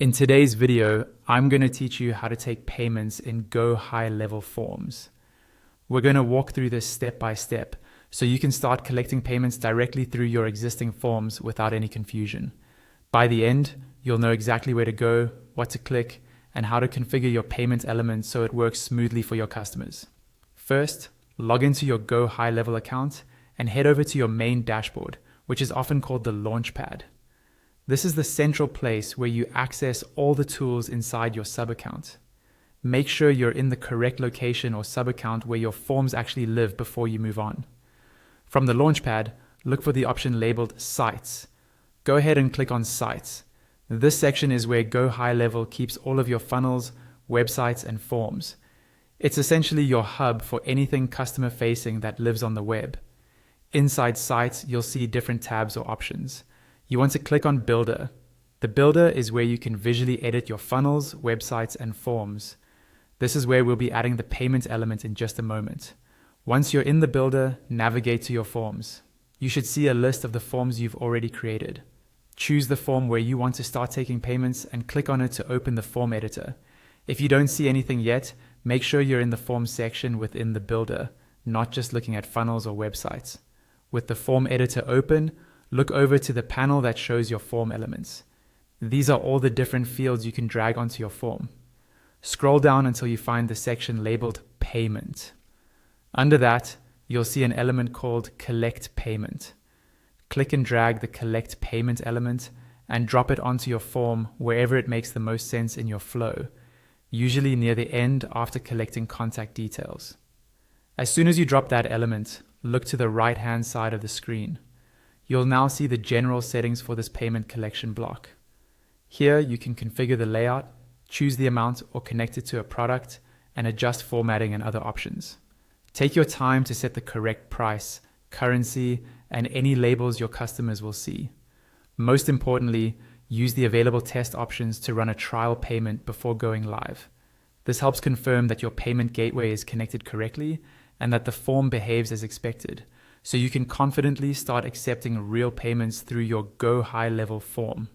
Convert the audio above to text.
In today's video, I'm going to teach you how to take payments in GoHighLevel forms. We're going to walk through this step by step so you can start collecting payments directly through your existing forms without any confusion. By the end, you'll know exactly where to go, what to click, and how to configure your payment element so it works smoothly for your customers. First, log into your GoHighLevel account and head over to your main dashboard, which is often called the Launchpad. This is the central place where you access all the tools inside your sub-account. Make sure you're in the correct location or sub-account where your forms actually live before you move on. From the Launchpad, look for the option labeled Sites. Go ahead and click on Sites. This section is where GoHighLevel keeps all of your funnels, websites, and forms. It's essentially your hub for anything customer-facing that lives on the web. Inside Sites, you'll see different tabs or options. You want to click on Builder. The Builder is where you can visually edit your funnels, websites, and forms. This is where we'll be adding the payment element in just a moment. Once you're in the Builder, navigate to your forms. You should see a list of the forms you've already created. Choose the form where you want to start taking payments and click on it to open the form editor. If you don't see anything yet, make sure you're in the Forms section within the Builder, not just looking at funnels or websites. With the form editor open, look over to the panel that shows your form elements. These are all the different fields you can drag onto your form. Scroll down until you find the section labeled Payment. Under that, you'll see an element called Collect Payment. Click and drag the Collect Payment element and drop it onto your form wherever it makes the most sense in your flow, usually near the end after collecting contact details. As soon as you drop that element, look to the right-hand side of the screen. You'll now see the general settings for this payment collection block. Here you can configure the layout, choose the amount or connect it to a product, and adjust formatting and other options. Take your time to set the correct price, currency, and any labels your customers will see. Most importantly, use the available test options to run a trial payment before going live. This helps confirm that your payment gateway is connected correctly and that the form behaves as expected, so you can confidently start accepting real payments through your GoHighLevel form.